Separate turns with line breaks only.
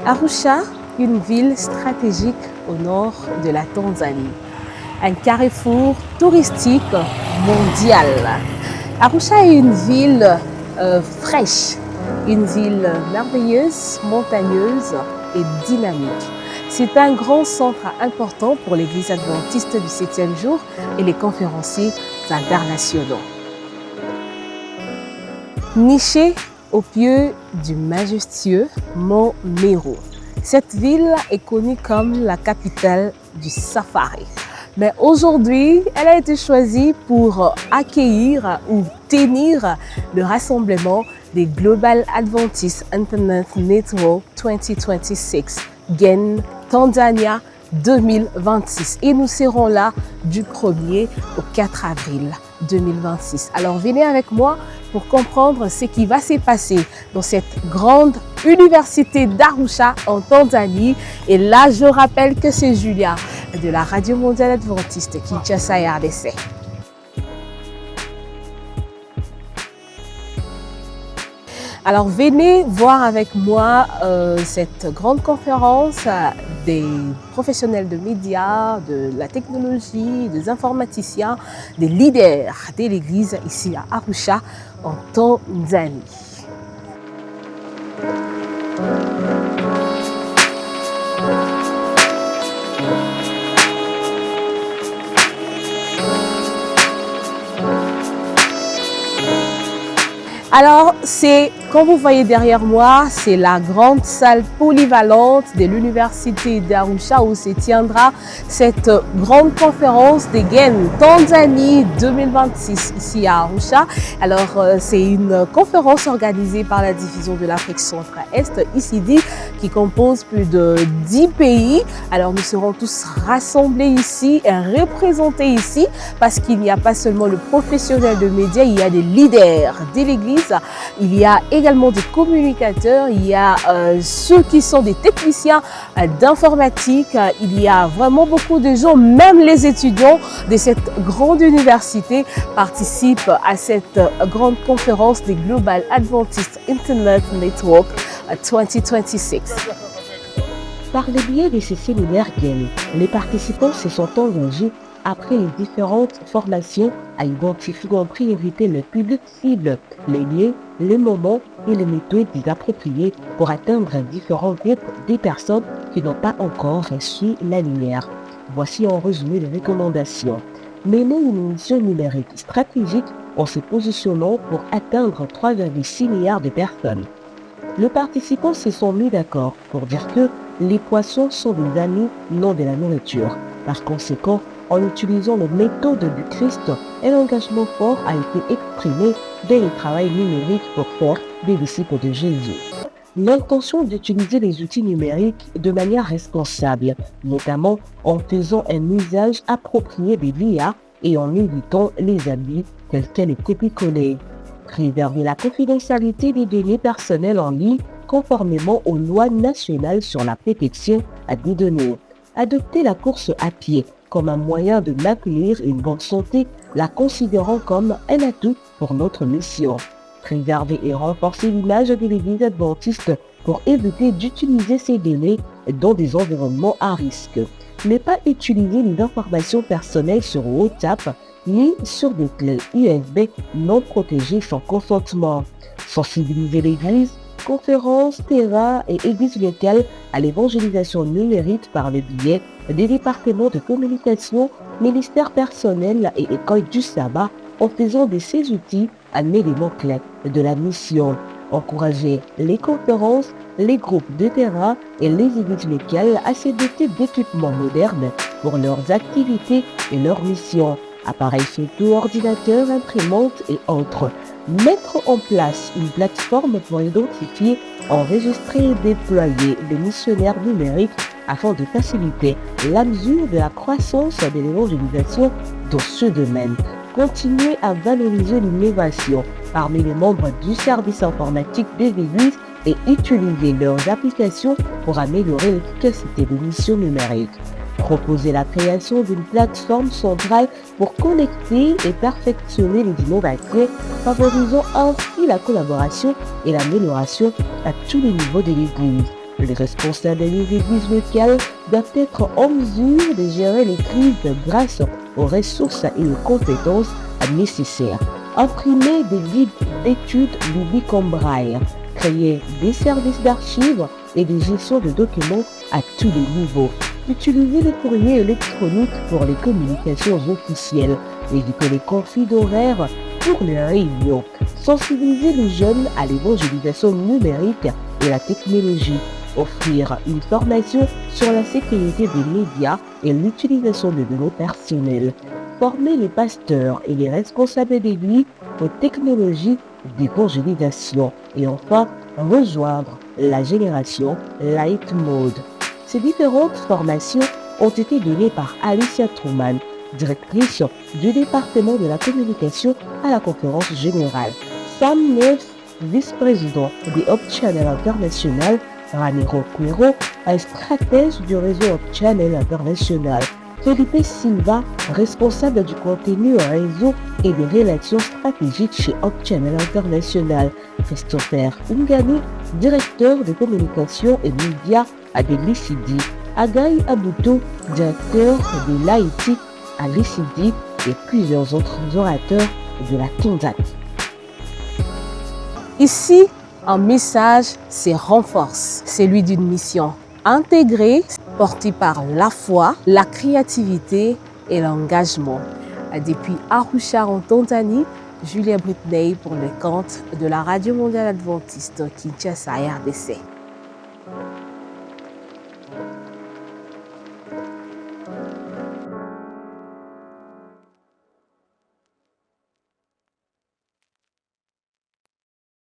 Arusha, une ville stratégique au nord de la Tanzanie, un carrefour touristique mondial. Arusha est une ville fraîche, une ville merveilleuse, montagneuse et dynamique. C'est un grand centre important pour l'Église adventiste du 7e jour et les conférenciers internationaux. Nichée au pied du majestueux mont Meru, cette ville est connue comme la capitale du safari. Mais aujourd'hui, elle a été choisie pour accueillir ou tenir le rassemblement des Global Adventist Internet Network 2026, GEN Tanzania 2026. Et nous serons là du 1er au 4 avril 2026. Alors venez avec moi pour comprendre ce qui va se passer dans cette grande université d'Arusha en Tanzanie. Et là, je rappelle que c'est Julia de la Radio Mondiale Adventiste Kinshasa RDC. Alors venez voir avec moi cette grande conférence des professionnels de médias, de la technologie, des informaticiens, des leaders de l'Église ici à Arusha en Tanzanie. Alors, comme vous voyez derrière moi, c'est la grande salle polyvalente de l'université d'Arusha où se tiendra cette grande conférence des GEN Tanzanie 2026 ici à Arusha. Alors, c'est une conférence organisée par la division de l'Afrique centre-est, ICD, qui compose plus de 10 pays. Alors, nous serons tous rassemblés ici et représentés ici parce qu'il n'y a pas seulement le professionnel de médias, il y a des leaders de l'Église. Il y a également des communicateurs, il y a ceux qui sont des techniciens d'informatique, il y a vraiment beaucoup de gens, même les étudiants de cette grande université participent à cette grande conférence des Global Adventist Internet Network 2026.
Par le biais de ces séminaires GEN, les participants se sont engagés après les différentes formations à identifier en priorité le public cible, les lieux, les moments et les méthodes appropriées pour atteindre différents groupes des personnes qui n'ont pas encore reçu la lumière. Voici en résumé les recommandations. Mener une mission numérique stratégique en se positionnant pour atteindre 3,6 milliards de personnes. Les participants se sont mis d'accord pour dire que les poissons sont des amis, non de la nourriture. Par conséquent, en utilisant les méthodes du Christ, un engagement fort a été exprimé dès le travail numérique pour faire des disciples de Jésus. L'intention d'utiliser les outils numériques de manière responsable, notamment en faisant un usage approprié de l'IA et en évitant les abus tels que les copies-collées. Préserver la confidentialité des données personnelles en ligne conformément aux lois nationales sur la protection des données. Adopter la course à pied comme un moyen de maintenir une bonne santé, la considérant comme un atout pour notre mission. Préserver et renforcer l'image de l'Église adventiste pour éviter d'utiliser ces données dans des environnements à risque. Ne pas utiliser les informations personnelles sur WhatsApp ni sur des clés USB non protégées sans consentement. Sensibiliser l'Église, conférences, terrains et églises locales à l'évangélisation numérique par le biais des départements de communication, ministères personnels et écoles du sabbat en faisant de ces outils un élément clé de la mission. Encourager les conférences, les groupes de terrain et les églises locales à se doter d'équipements modernes pour leurs activités et leurs missions. Appareils photo, ordinateurs, imprimantes et autres. Mettre en place une plateforme pour identifier, enregistrer et déployer les missionnaires numériques afin de faciliter la mesure de la croissance de l'évangélisation dans ce domaine. Continuer à valoriser l'innovation parmi les membres du service informatique des églises et utiliser leurs applications pour améliorer l'efficacité des missions numériques. Proposer la création d'une plateforme centrale pour connecter et perfectionner les innovations, favorisant ainsi la collaboration et l'amélioration à tous les niveaux de l'Église. Les responsables des églises locales doivent être en mesure de gérer les crises grâce aux ressources et aux compétences nécessaires. Imprimer des guides d'études bibliques en braille, créer des services d'archives et des gestions de documents à tous les niveaux, utiliser les courriers électroniques pour les communications officielles, éviter les conflits d'horaires pour les réunions, sensibiliser les jeunes à l'évangélisation numérique et la technologie, offrir une formation sur la sécurité des médias et l'utilisation de données personnelles, former les pasteurs et les responsables d'église aux technologies d'évangélisation et enfin rejoindre la génération Light Mode. Ces différentes formations ont été données par Alicia Truman, directrice du département de la communication à la conférence générale. Sam Neves, vice-président des Hope Channel International, Ramiro Cuero, un stratège du réseau Hope Channel International, Felipe Silva, responsable du contenu réseau et des relations stratégiques chez Hope Channel International, Christopher Ungani, directeur de communication et médias à l'ICD, Agaï Abuto, directeur de l'IT à l'ICD et plusieurs autres orateurs de la Tanzanie.
Ici, un message se renforce, celui d'une mission intégrée, portée par la foi, la créativité et l'engagement. Depuis Arusha en Tanzanie, Julia Britney pour le compte de la Radio Mondiale Adventiste Kinshasa RDC.